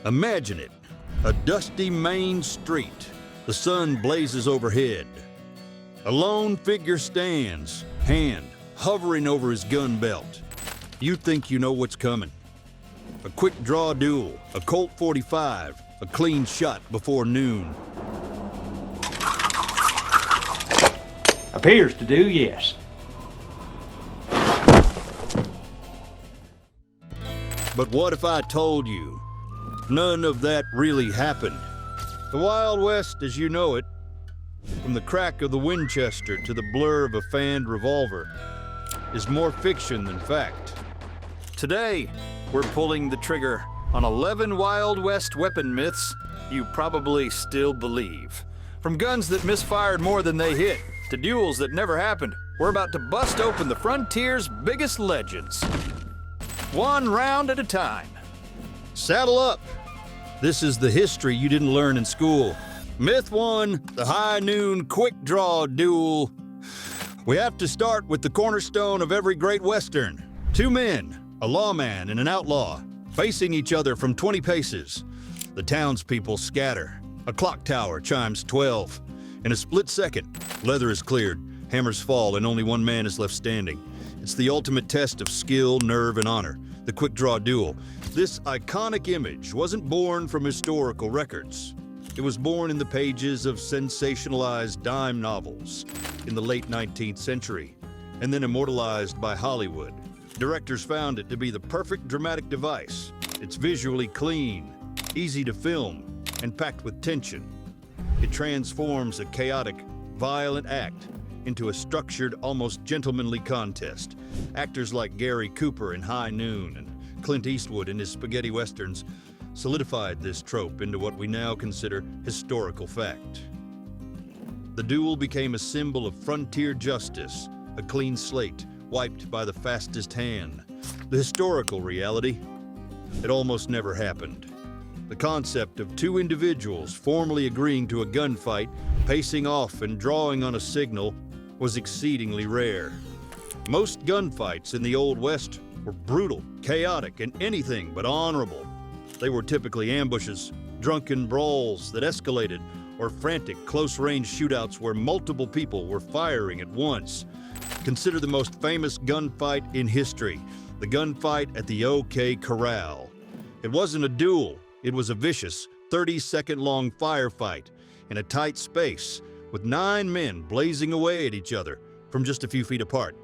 Imagine it, a dusty main street. The sun blazes overhead. A lone figure stands, hand hovering over his gun belt. You think you know what's coming. A quick draw duel, a Colt 45, a clean shot before noon. Appears to do, yes. But what if I told you none of that really happened? The Wild West as you know it, from the crack of the Winchester to the blur of a fanned revolver, is more fiction than fact. Today, we're pulling the trigger on 11 Wild West weapon myths you probably still believe. From guns that misfired more than they hit, to duels that never happened, we're about to bust open the frontier's biggest legends. One round at a time. Saddle up. This is the history you didn't learn in school. Myth 1, the high noon quick draw duel. We have to start with the cornerstone of every great Western. Two men, a lawman and an outlaw, facing each other from 20 paces. The townspeople scatter. A clock tower chimes 12. In a split second, leather is cleared, hammers fall, and only one man is left standing. It's the ultimate test of skill, nerve, and honor, the quick draw duel. This iconic image wasn't born from historical records. It was born in the pages of sensationalized dime novels in the late 19th century, and then immortalized by Hollywood. Directors found it to be the perfect dramatic device. It's visually clean, easy to film, and packed with tension. It transforms a chaotic, violent act into a structured, almost gentlemanly contest. Actors like Gary Cooper in High Noon and Clint Eastwood in his spaghetti westerns solidified this trope into what we now consider historical fact. The duel became a symbol of frontier justice, a clean slate wiped by the fastest hand. The historical reality, it almost never happened. The concept of two individuals formally agreeing to a gunfight, pacing off and drawing on a signal, was exceedingly rare. Most gunfights in the Old West were brutal, chaotic, and anything but honorable. They were typically ambushes, drunken brawls that escalated, or frantic close-range shootouts where multiple people were firing at once. Consider the most famous gunfight in history, the gunfight at the OK Corral. It wasn't a duel. It was a vicious, 30-second-long firefight in a tight space with 9 men blazing away at each other from just a few feet apart.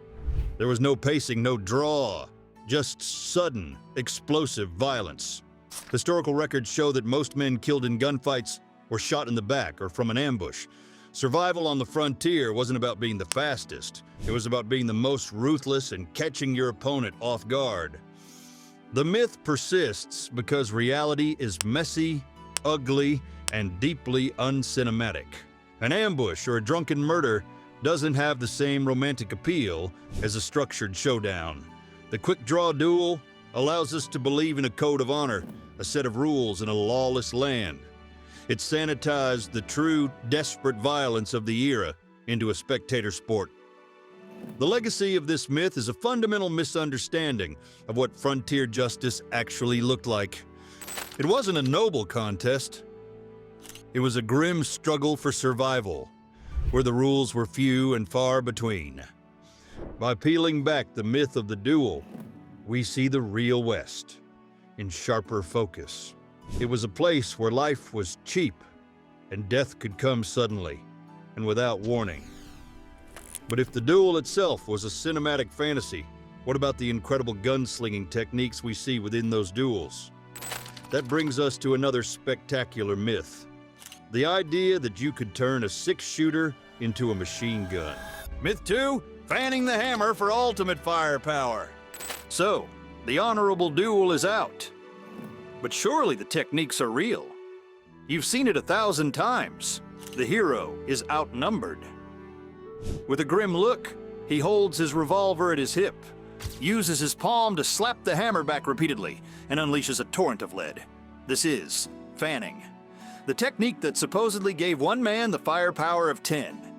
There was no pacing, no draw, just sudden, explosive violence. Historical records show that most men killed in gunfights were shot in the back or from an ambush. Survival on the frontier wasn't about being the fastest. It was about being the most ruthless and catching your opponent off guard. The myth persists because reality is messy, ugly, and deeply uncinematic. An ambush or a drunken murder doesn't have the same romantic appeal as a structured showdown. The quick draw duel allows us to believe in a code of honor, a set of rules in a lawless land. It sanitized the true, desperate violence of the era into a spectator sport. The legacy of this myth is a fundamental misunderstanding of what frontier justice actually looked like. It wasn't a noble contest. It was a grim struggle for survival, where the rules were few and far between. By peeling back the myth of the duel, we see the real West in sharper focus. It was a place where life was cheap and death could come suddenly and without warning. But if the duel itself was a cinematic fantasy, what about the incredible gunslinging techniques we see within those duels? That brings us to another spectacular myth. The idea that you could turn a 6-shooter into a machine gun. Myth 2, fanning the hammer for ultimate firepower. So, the honorable duel is out. But surely the techniques are real. You've seen it 1,000 times. The hero is outnumbered. With a grim look, he holds his revolver at his hip, uses his palm to slap the hammer back repeatedly, and unleashes a torrent of lead. This is fanning, the technique that supposedly gave one man the firepower of 10.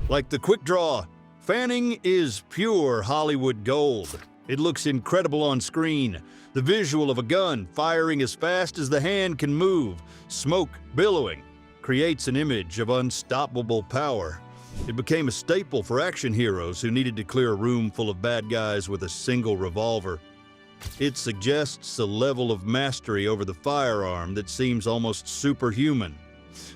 Like the quick draw, fanning is pure Hollywood gold. It looks incredible on screen. The visual of a gun firing as fast as the hand can move, smoke billowing, creates an image of unstoppable power. It became a staple for action heroes who needed to clear a room full of bad guys with a single revolver. It suggests a level of mastery over the firearm that seems almost superhuman,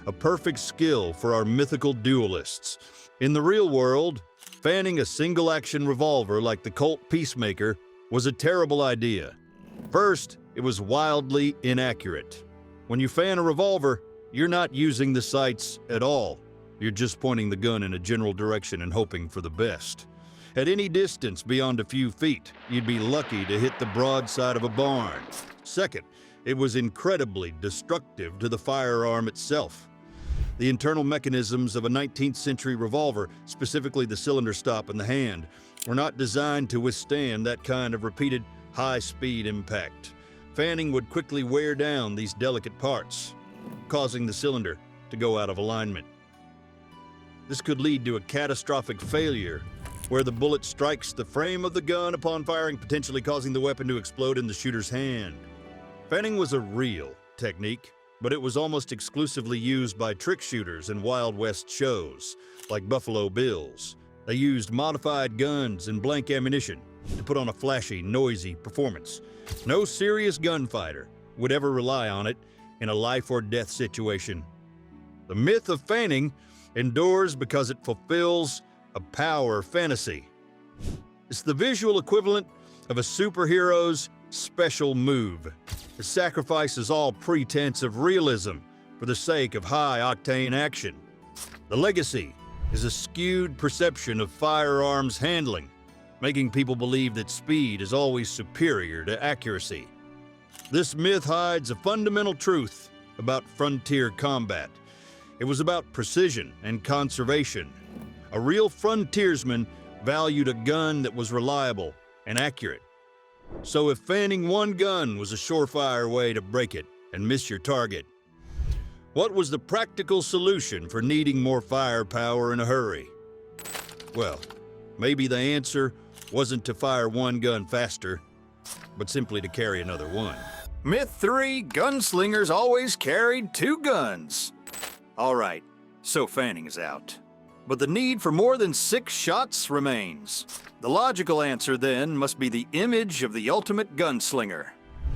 a perfect skill for our mythical duelists. In the real world, fanning a single-action revolver like the Colt Peacemaker was a terrible idea. First, it was wildly inaccurate. When you fan a revolver, you're not using the sights at all. You're just pointing the gun in a general direction and hoping for the best. At any distance beyond a few feet, you'd be lucky to hit the broadside of a barn. Second, it was incredibly destructive to the firearm itself. The internal mechanisms of a 19th century revolver, specifically the cylinder stop and the hand, were not designed to withstand that kind of repeated high-speed impact. Fanning would quickly wear down these delicate parts, causing the cylinder to go out of alignment. This could lead to a catastrophic failure, where the bullet strikes the frame of the gun upon firing, potentially causing the weapon to explode in the shooter's hand. Fanning was a real technique, but it was almost exclusively used by trick shooters in Wild West shows, like Buffalo Bills. They used modified guns and blank ammunition to put on a flashy, noisy performance. No serious gunfighter would ever rely on it in a life-or-death situation. The myth of fanning endures because it fulfills a power fantasy. It's the visual equivalent of a superhero's special move. It sacrifices all pretense of realism for the sake of high-octane action. The legacy is a skewed perception of firearms handling, making people believe that speed is always superior to accuracy. This myth hides a fundamental truth about frontier combat. It was about precision and conservation. A real frontiersman valued a gun that was reliable and accurate. So if fanning one gun was a surefire way to break it and miss your target, what was the practical solution for needing more firepower in a hurry? Well, maybe the answer wasn't to fire one gun faster, but simply to carry another one. Myth 3, gunslingers always carried 2 guns. All right, so fanning is out. But the need for more than 6 shots remains. The logical answer then must be the image of the ultimate gunslinger.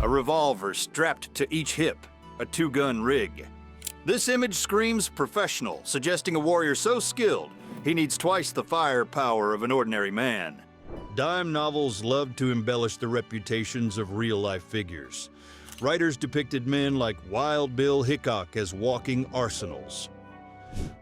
A revolver strapped to each hip, a 2-gun rig. This image screams professional, suggesting a warrior so skilled he needs twice the firepower of an ordinary man. Dime novels loved to embellish the reputations of real-life figures. Writers depicted men like Wild Bill Hickok as walking arsenals.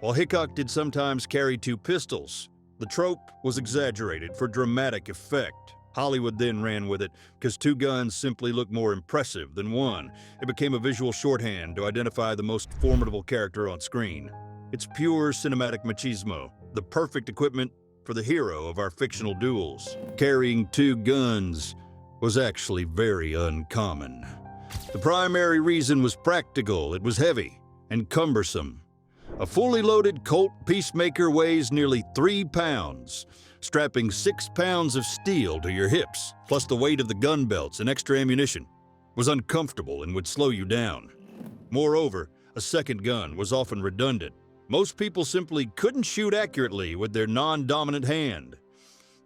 While Hickok did sometimes carry 2 pistols, the trope was exaggerated for dramatic effect. Hollywood then ran with it because 2 guns simply looked more impressive than one. It became a visual shorthand to identify the most formidable character on screen. It's pure cinematic machismo, the perfect equipment for the hero of our fictional duels. Carrying 2 guns was actually very uncommon. The primary reason was practical. It was heavy and cumbersome. A fully loaded Colt Peacemaker weighs nearly 3 pounds. Strapping 6 pounds of steel to your hips, plus the weight of the gun belts and extra ammunition, was uncomfortable and would slow you down. Moreover, a second gun was often redundant. Most people simply couldn't shoot accurately with their non-dominant hand.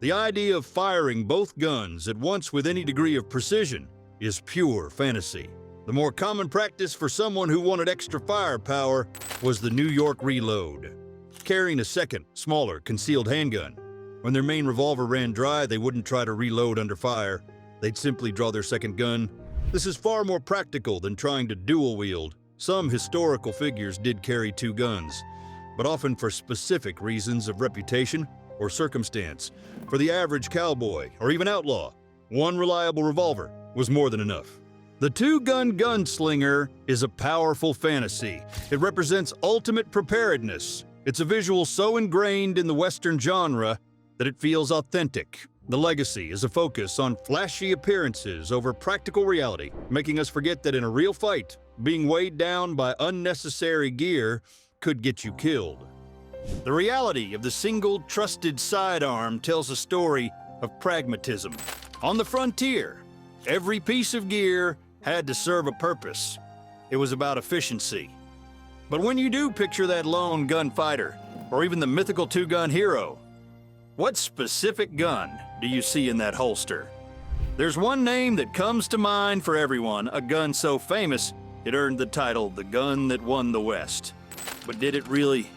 The idea of firing both guns at once with any degree of precision is pure fantasy. The more common practice for someone who wanted extra firepower was the New York reload, carrying a second, smaller, concealed handgun. When their main revolver ran dry, they wouldn't try to reload under fire. They'd simply draw their second gun. This is far more practical than trying to dual wield. Some historical figures did carry 2 guns, but often for specific reasons of reputation or circumstance. For the average cowboy or even outlaw, one reliable revolver was more than enough. The 2-gun gunslinger is a powerful fantasy. It represents ultimate preparedness. It's a visual so ingrained in the Western genre that it feels authentic. The legacy is a focus on flashy appearances over practical reality, making us forget that in a real fight, being weighed down by unnecessary gear could get you killed. The reality of the single trusted sidearm tells a story of pragmatism. On the frontier, every piece of gear had to serve a purpose. It was about efficiency. But when you do picture that lone gunfighter, or even the mythical two-gun hero, what specific gun do you see in that holster? There's one name that comes to mind for everyone, a gun so famous it earned the title, the gun that won the West. But did it really?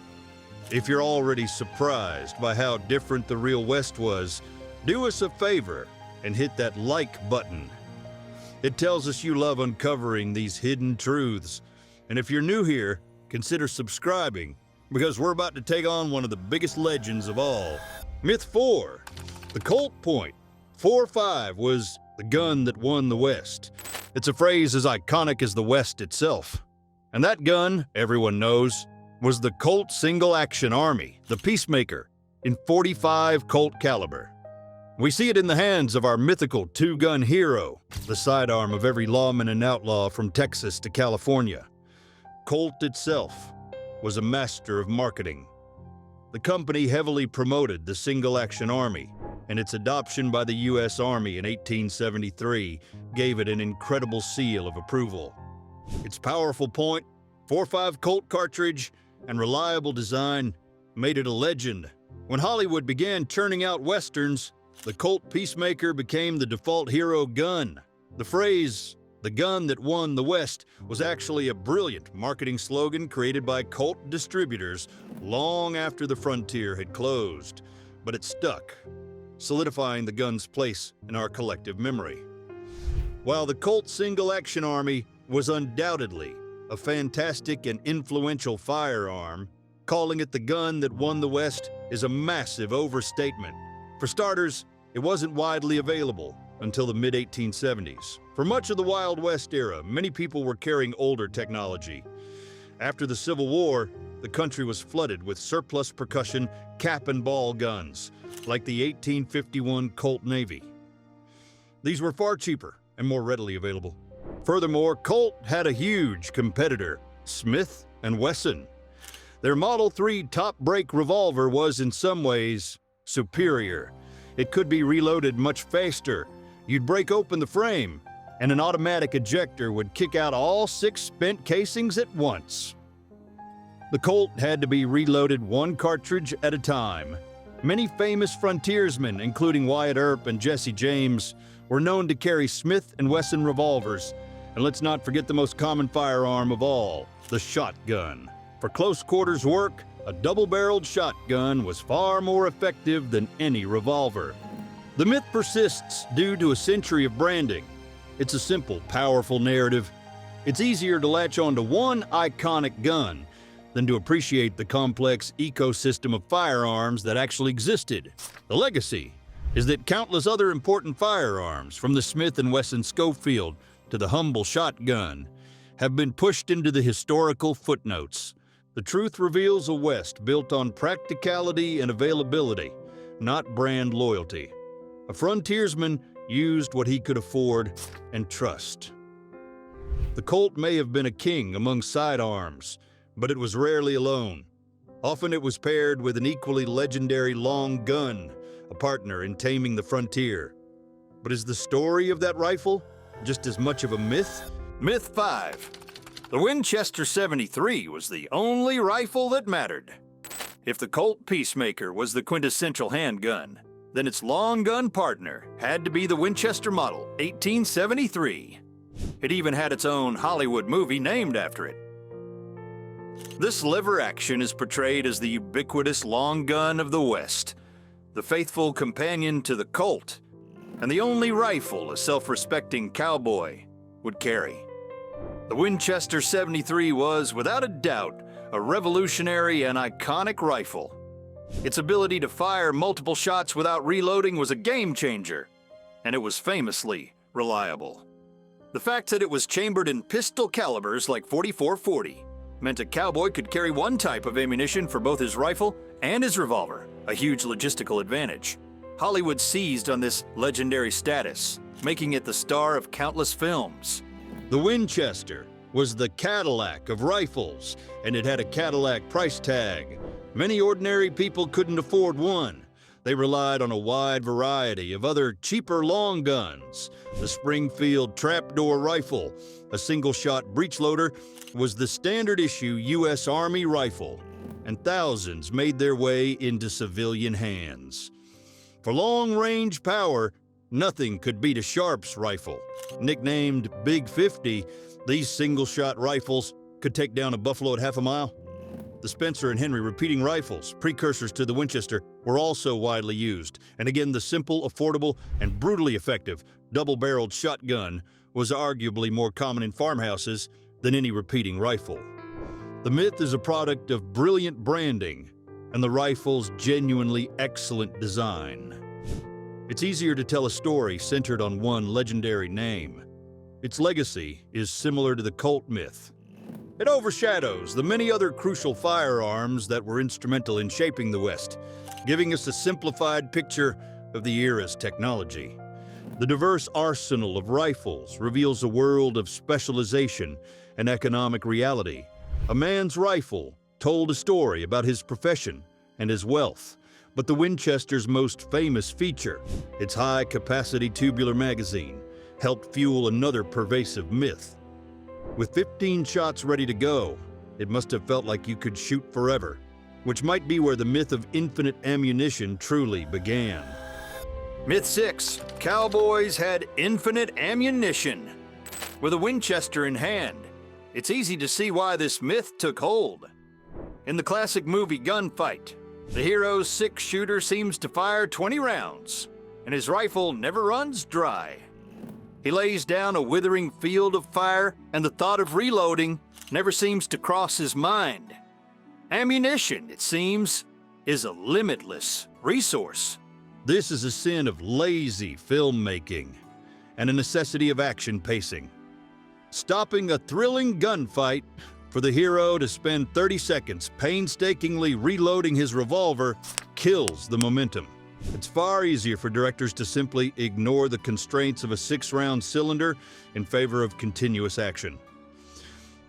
If you're already surprised by how different the real West was, do us a favor and hit that like button. It tells us you love uncovering these hidden truths. And if you're new here, consider subscribing, because we're about to take on one of the biggest legends of all. Myth 4, the Colt .45 was the gun that won the West. It's a phrase as iconic as the West itself. And that gun, everyone knows, was the Colt single-action army, the Peacemaker, in .45 Colt caliber. We see it in the hands of our mythical two-gun hero, the sidearm of every lawman and outlaw from Texas to California. Colt itself was a master of marketing. The company heavily promoted the single-action army, and its adoption by the U.S. Army in 1873 gave it an incredible seal of approval. Its powerful .45 Colt cartridge and reliable design made it a legend. When Hollywood began churning out westerns, the Colt Peacemaker became the default hero gun. The phrase, "the gun that won the West," was actually a brilliant marketing slogan created by Colt distributors long after the frontier had closed. But it stuck, solidifying the gun's place in our collective memory. While the Colt single-action army was undoubtedly a fantastic and influential firearm, calling it the gun that won the West is a massive overstatement. For starters, it wasn't widely available until the mid-1870s. For much of the Wild West era, many people were carrying older technology. After the Civil War, the country was flooded with surplus percussion cap and ball guns, like the 1851 Colt Navy. These were far cheaper and more readily available. Furthermore, Colt had a huge competitor, Smith & Wesson. Their Model 3 top-break revolver was in some ways superior. It could be reloaded much faster. You'd break open the frame, and an automatic ejector would kick out all 6 spent casings at once. The Colt had to be reloaded one cartridge at a time. Many famous frontiersmen, including Wyatt Earp and Jesse James, were known to carry Smith & Wesson revolvers. And let's not forget the most common firearm of all, the shotgun. For close quarters work, a double-barreled shotgun was far more effective than any revolver. The myth persists due to a century of branding. It's a simple, powerful narrative. It's easier to latch onto one iconic gun than to appreciate the complex ecosystem of firearms that actually existed. The legacy is that countless other important firearms, from the Smith & Wesson Schofield to the humble shotgun, have been pushed into the historical footnotes. The truth reveals a West built on practicality and availability, not brand loyalty. A frontiersman used what he could afford and trust. The Colt may have been a king among sidearms, but it was rarely alone. Often it was paired with an equally legendary long gun, a partner in taming the frontier. But is the story of that rifle just as much of a myth? Myth 5. The Winchester 73 was the only rifle that mattered. If the Colt Peacemaker was the quintessential handgun, then its long gun partner had to be the Winchester model 1873. It even had its own Hollywood movie named after it. This lever action is portrayed as the ubiquitous long gun of the West, the faithful companion to the Colt, and the only rifle a self-respecting cowboy would carry. The Winchester 73 was, without a doubt, a revolutionary and iconic rifle. Its ability to fire multiple shots without reloading was a game changer, and it was famously reliable. The fact that it was chambered in pistol calibers like .44-40 meant a cowboy could carry one type of ammunition for both his rifle and his revolver, a huge logistical advantage. Hollywood seized on this legendary status, making it the star of countless films. The Winchester was the Cadillac of rifles, and it had a Cadillac price tag. Many ordinary people couldn't afford one. They relied on a wide variety of other cheaper long guns. The Springfield trapdoor rifle, a single-shot breech-loader, was the standard-issue U.S. Army rifle, and thousands made their way into civilian hands. For long-range power, nothing could beat a Sharps rifle. Nicknamed Big 50, these single-shot rifles could take down a buffalo at half a mile. The Spencer and Henry repeating rifles, precursors to the Winchester, were also widely used. And again, the simple, affordable, and brutally effective double-barreled shotgun was arguably more common in farmhouses than any repeating rifle. The myth is a product of brilliant branding and the rifle's genuinely excellent design. It's easier to tell a story centered on one legendary name. Its legacy is similar to the Colt myth. It overshadows the many other crucial firearms that were instrumental in shaping the West, giving us a simplified picture of the era's technology. The diverse arsenal of rifles reveals a world of specialization and economic reality. A man's rifle told a story about his profession and his wealth, but the Winchester's most famous feature, its high-capacity tubular magazine, helped fuel another pervasive myth. With 15 shots ready to go, it must have felt like you could shoot forever, which might be where the myth of infinite ammunition truly began. Myth 6. Cowboys had infinite ammunition. With a Winchester in hand, it's easy to see why this myth took hold. In the classic movie Gunfight, the hero's six-shooter seems to fire 20 rounds, and his rifle never runs dry. He lays down a withering field of fire, and the thought of reloading never seems to cross his mind. Ammunition, it seems, is a limitless resource. This is a sin of lazy filmmaking and a necessity of action pacing. Stopping a thrilling gunfight for the hero to spend 30 seconds painstakingly reloading his revolver kills the momentum. It's far easier for directors to simply ignore the constraints of a 6-round cylinder in favor of continuous action.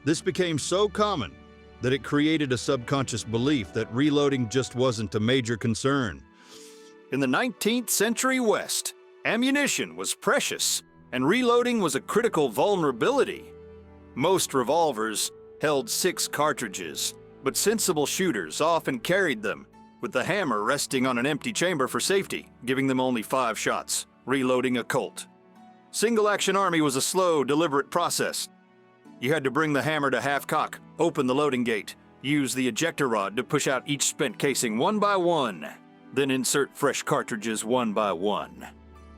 This became so common that it created a subconscious belief that reloading just wasn't a major concern. In the 19th century West, ammunition was precious, and reloading was a critical vulnerability. Most revolvers held 6 cartridges, but sensible shooters often carried them, with the hammer resting on an empty chamber for safety, giving them only 5 shots, reloading a Colt. Single-action army was a slow, deliberate process. You had to bring the hammer to half-cock, open the loading gate, use the ejector rod to push out each spent casing one by one, then insert fresh cartridges one by one.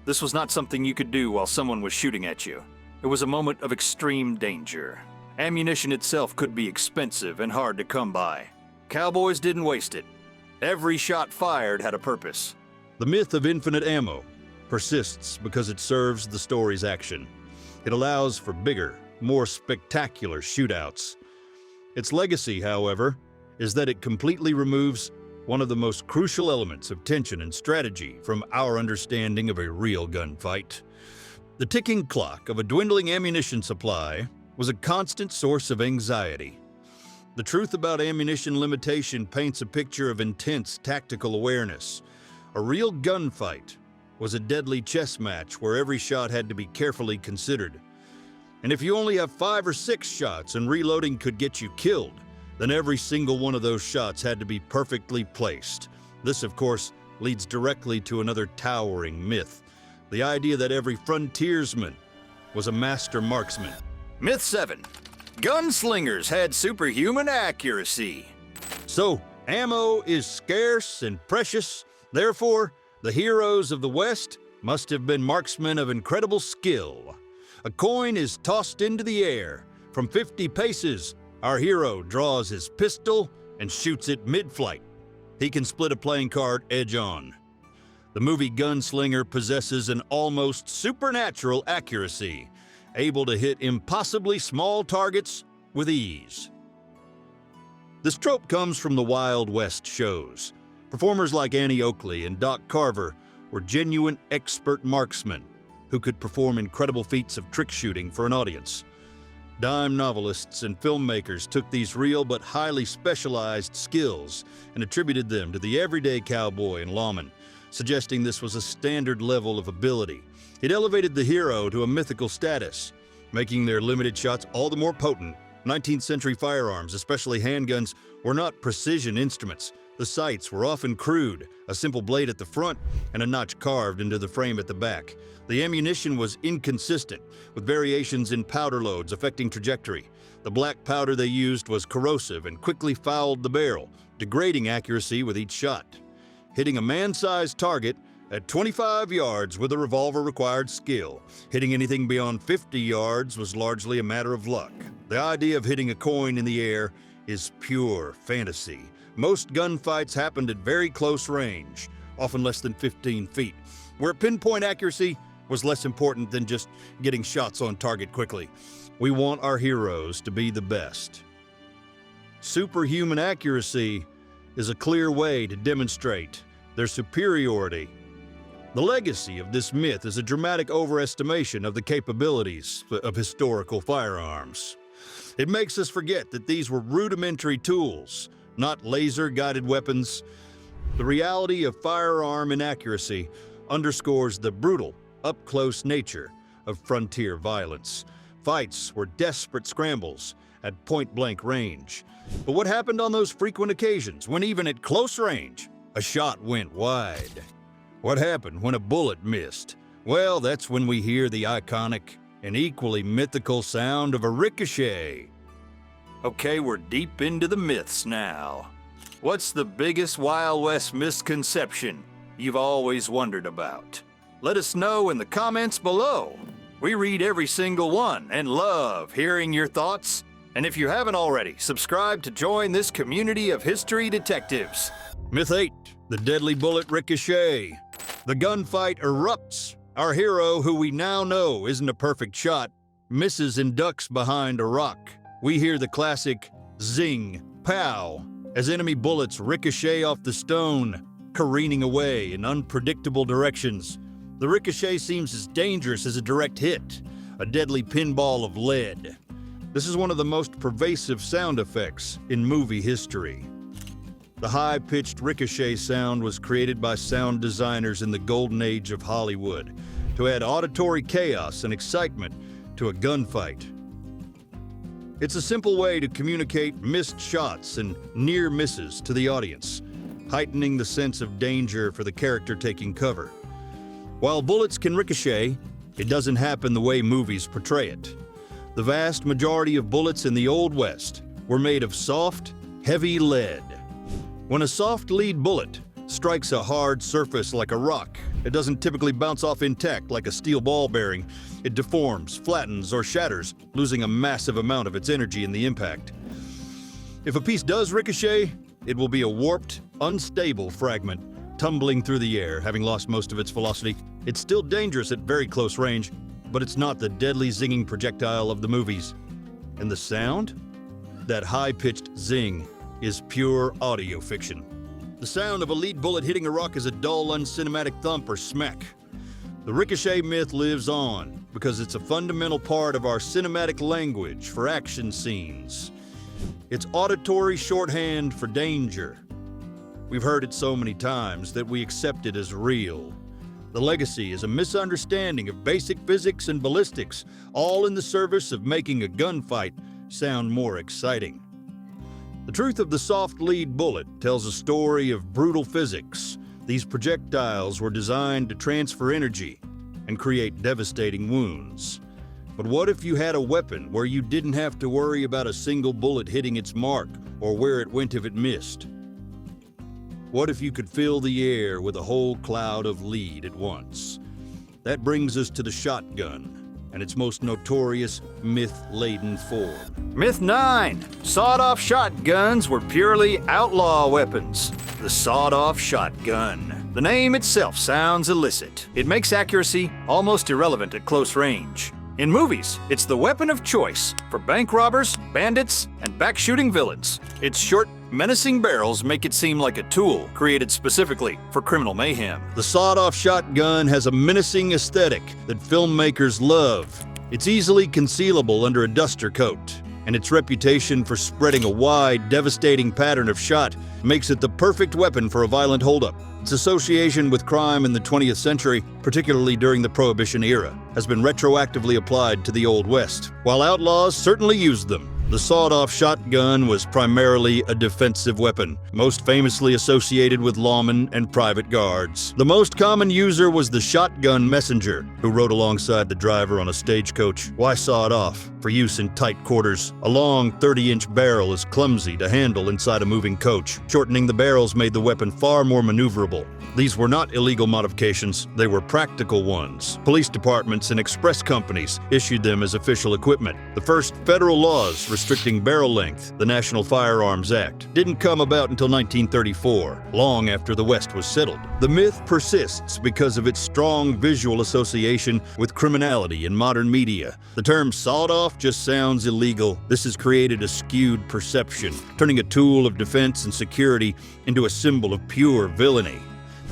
This was not something you could do while someone was shooting at you. It was a moment of extreme danger. Ammunition itself could be expensive and hard to come by. Cowboys didn't waste it. Every shot fired had a purpose. The myth of infinite ammo persists because it serves the story's action. It allows for bigger, more spectacular shootouts. Its legacy, however, is that it completely removes one of the most crucial elements of tension and strategy from our understanding of a real gunfight. The ticking clock of a dwindling ammunition supply was a constant source of anxiety. The truth about ammunition limitation paints a picture of intense tactical awareness. A real gunfight was a deadly chess match where every shot had to be carefully considered. And if you only have 5 or 6 shots and reloading could get you killed, then every single one of those shots had to be perfectly placed. This, of course, leads directly to another towering myth, the idea that every frontiersman was a master marksman. Myth 7. Gunslingers had superhuman accuracy. So, ammo is scarce and precious. Therefore, the heroes of the West must have been marksmen of incredible skill. A coin is tossed into the air. From 50 paces, our hero draws his pistol and shoots it mid-flight. He can split a playing card edge on. The movie Gunslinger possesses an almost supernatural accuracy, able to hit impossibly small targets with ease. This trope comes from the Wild West shows. Performers like Annie Oakley and Doc Carver were genuine expert marksmen who could perform incredible feats of trick shooting for an audience. Dime novelists and filmmakers took these real but highly specialized skills and attributed them to the everyday cowboy and lawman, suggesting this was a standard level of ability. It elevated the hero to a mythical status, making their limited shots all the more potent. 19th century firearms, especially handguns, were not precision instruments. The sights were often crude, a simple blade at the front and a notch carved into the frame at the back. The ammunition was inconsistent, with variations in powder loads affecting trajectory. The black powder they used was corrosive and quickly fouled the barrel, degrading accuracy with each shot. Hitting a man-sized target at 25 yards with a revolver required skill. Hitting anything beyond 50 yards was largely a matter of luck. The idea of hitting a coin in the air is pure fantasy. Most gunfights happened at very close range, often less than 15 feet, where pinpoint accuracy was less important than just getting shots on target quickly. We want our heroes to be the best. Superhuman accuracy is a clear way to demonstrate their superiority. The legacy of this myth is a dramatic overestimation of the capabilities of historical firearms. It makes us forget that these were rudimentary tools, not laser-guided weapons. The reality of firearm inaccuracy underscores the brutal, up-close nature of frontier violence. Fights were desperate scrambles at point-blank range. But what happened on those frequent occasions when even at close range, a shot went wide? What happened when a bullet missed? Well, that's when we hear the iconic and equally mythical sound of a ricochet. Okay, we're deep into the myths now. What's the biggest Wild West misconception you've always wondered about? Let us know in the comments below. We read every single one and love hearing your thoughts. And if you haven't already, subscribe to join this community of history detectives. Myth 8, the deadly bullet ricochet. The gunfight erupts. Our hero, who we now know isn't a perfect shot, misses and ducks behind a rock. We hear the classic zing, pow, as enemy bullets ricochet off the stone, careening away in unpredictable directions. The ricochet seems as dangerous as a direct hit, a deadly pinball of lead. This is one of the most pervasive sound effects in movie history. The high-pitched ricochet sound was created by sound designers in the golden age of Hollywood to add auditory chaos and excitement to a gunfight. It's a simple way to communicate missed shots and near misses to the audience, heightening the sense of danger for the character taking cover. While bullets can ricochet, it doesn't happen the way movies portray it. The vast majority of bullets in the Old West were made of soft, heavy lead. When a soft lead bullet strikes a hard surface like a rock, it doesn't typically bounce off intact like a steel ball bearing. It deforms, flattens, or shatters, losing a massive amount of its energy in the impact. If a piece does ricochet, it will be a warped, unstable fragment, tumbling through the air, having lost most of its velocity. It's still dangerous at very close range, but it's not the deadly zinging projectile of the movies. And the sound? That high-pitched zing is pure audio fiction. The sound of a lead bullet hitting a rock is a dull, uncinematic thump or smack. The ricochet myth lives on because it's a fundamental part of our cinematic language for action scenes. It's auditory shorthand for danger. We've heard it so many times that we accept it as real. The legacy is a misunderstanding of basic physics and ballistics, all in the service of making a gunfight sound more exciting. The truth of the soft lead bullet tells a story of brutal physics. These projectiles were designed to transfer energy and create devastating wounds. But what if you had a weapon where you didn't have to worry about a single bullet hitting its mark or where it went if it missed? What if you could fill the air with a whole cloud of lead at once? That brings us to the shotgun and its most notorious myth-laden form. Myth 9. Sawed-off shotguns were purely outlaw weapons. The sawed-off shotgun. The name itself sounds illicit. It makes accuracy almost irrelevant at close range. In movies, it's the weapon of choice for bank robbers, bandits, and back-shooting villains. Its short, menacing barrels make it seem like a tool created specifically for criminal mayhem. The sawed-off shotgun has a menacing aesthetic that filmmakers love. It's easily concealable under a duster coat, and its reputation for spreading a wide, devastating pattern of shot makes it the perfect weapon for a violent holdup. Its association with crime in the 20th century, particularly during the Prohibition era, has been retroactively applied to the Old West. While outlaws certainly used them, the sawed-off shotgun was primarily a defensive weapon, most famously associated with lawmen and private guards. The most common user was the shotgun messenger, who rode alongside the driver on a stagecoach. Why saw it off? For use in tight quarters. A long 30-inch barrel is clumsy to handle inside a moving coach. Shortening the barrels made the weapon far more maneuverable. These were not illegal modifications, they were practical ones. Police departments and express companies issued them as official equipment. The first federal laws restricting barrel length, the National Firearms Act, didn't come about until 1934, long after the West was settled. The myth persists because of its strong visual association with criminality in modern media. The term sawed off just sounds illegal. This has created a skewed perception, turning a tool of defense and security into a symbol of pure villainy.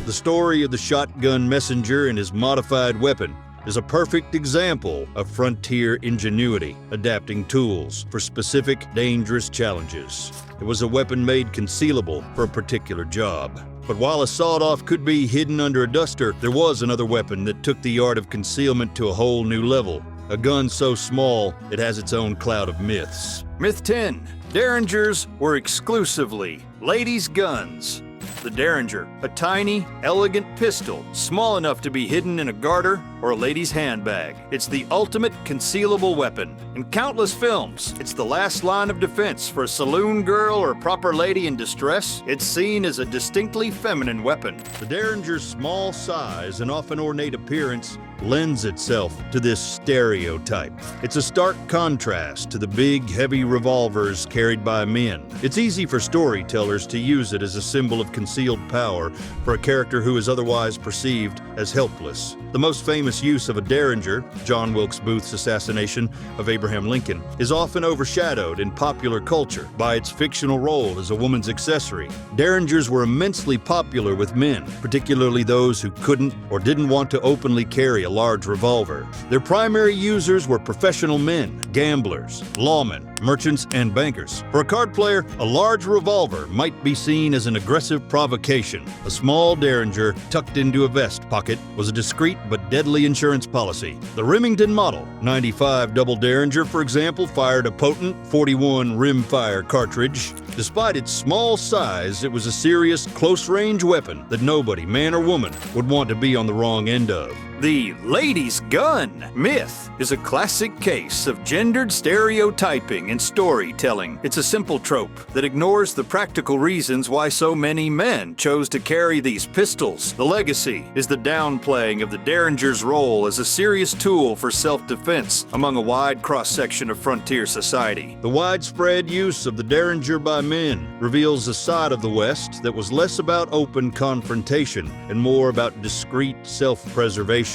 The story of the shotgun messenger and his modified weapon is a perfect example of frontier ingenuity, adapting tools for specific, dangerous challenges. It was a weapon made concealable for a particular job. But while a sawed-off could be hidden under a duster, there was another weapon that took the art of concealment to a whole new level. A gun so small, it has its own cloud of myths. Myth 10. Derringers were exclusively ladies' guns. The Derringer, a tiny, elegant pistol, small enough to be hidden in a garter or a lady's handbag. It's the ultimate concealable weapon. In countless films, it's the last line of defense for a saloon girl or proper lady in distress. It's seen as a distinctly feminine weapon. The Derringer's small size and often ornate appearance lends itself to this stereotype. It's a stark contrast to the big, heavy revolvers carried by men. It's easy for storytellers to use it as a symbol of concealed power for a character who is otherwise perceived as helpless. The most famous use of a Derringer, John Wilkes Booth's assassination of Abraham Lincoln, is often overshadowed in popular culture by its fictional role as a woman's accessory. Derringers were immensely popular with men, particularly those who couldn't or didn't want to openly carry a large revolver. Their primary users were professional men, gamblers, lawmen, merchants, and bankers. For a card player, a large revolver might be seen as an aggressive provocation. A small Derringer tucked into a vest pocket was a discreet but deadly insurance policy. The Remington Model 95 Double Derringer, for example, fired a potent 41 rimfire cartridge. Despite its small size, it was a serious, close-range weapon that nobody, man or woman, would want to be on the wrong end of. The ladies' gun myth is a classic case of gendered stereotyping in storytelling. It's a simple trope that ignores the practical reasons why so many men chose to carry these pistols. The legacy is the downplaying of the Derringer's role as a serious tool for self-defense among a wide cross-section of frontier society. The widespread use of the Derringer by men reveals a side of the West that was less about open confrontation and more about discreet self-preservation.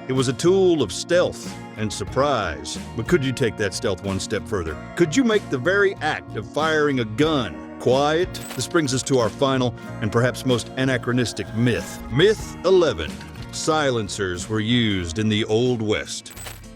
It was a tool of stealth and surprise. But could you take that stealth one step further? Could you make the very act of firing a gun quiet? This brings us to our final and perhaps most anachronistic myth. Myth 11. Silencers were used in the Old West.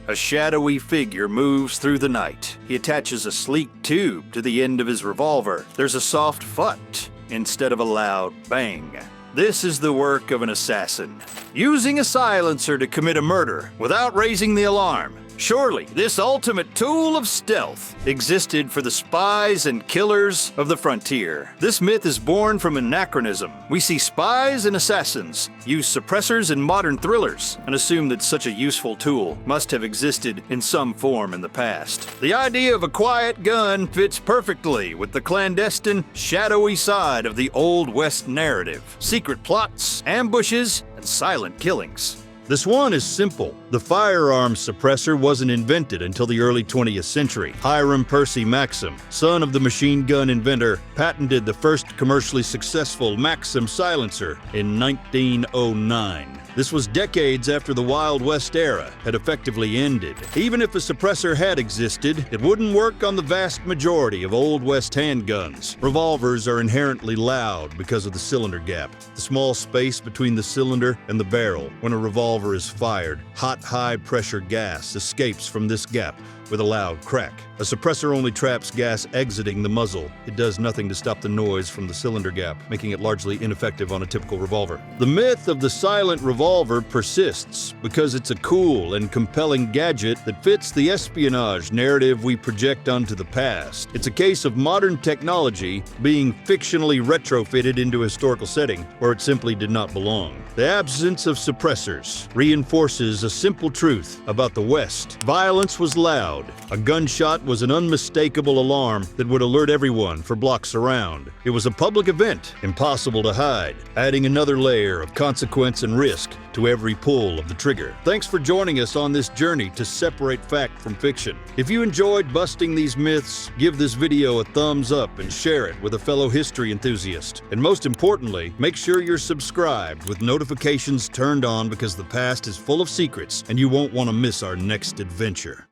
A shadowy figure moves through the night. He attaches a sleek tube to the end of his revolver. There's a soft phut instead of a loud bang. This is the work of an assassin, using a silencer to commit a murder without raising the alarm. Surely, this ultimate tool of stealth existed for the spies and killers of the frontier. This myth is born from anachronism. We see spies and assassins use suppressors in modern thrillers and assume that such a useful tool must have existed in some form in the past. The idea of a quiet gun fits perfectly with the clandestine, shadowy side of the Old West narrative. Secret plots, ambushes, and silent killings. This one is simple. The firearms suppressor wasn't invented until the early 20th century. Hiram Percy Maxim, son of the machine gun inventor, patented the first commercially successful Maxim silencer in 1909. This was decades after the Wild West era had effectively ended. Even if a suppressor had existed, it wouldn't work on the vast majority of Old West handguns. Revolvers are inherently loud because of the cylinder gap, the small space between the cylinder and the barrel. When a revolver is fired, hot, high-pressure gas escapes from this gap, with a loud crack. A suppressor only traps gas exiting the muzzle. It does nothing to stop the noise from the cylinder gap, making it largely ineffective on a typical revolver. The myth of the silent revolver persists because it's a cool and compelling gadget that fits the espionage narrative we project onto the past. It's a case of modern technology being fictionally retrofitted into a historical setting where it simply did not belong. The absence of suppressors reinforces a simple truth about the West. Violence was loud. A gunshot was an unmistakable alarm that would alert everyone for blocks around. It was a public event, impossible to hide, adding another layer of consequence and risk to every pull of the trigger. Thanks for joining us on this journey to separate fact from fiction. If you enjoyed busting these myths, give this video a thumbs up and share it with a fellow history enthusiast. And most importantly, make sure you're subscribed with notifications turned on because the past is full of secrets and you won't want to miss our next adventure.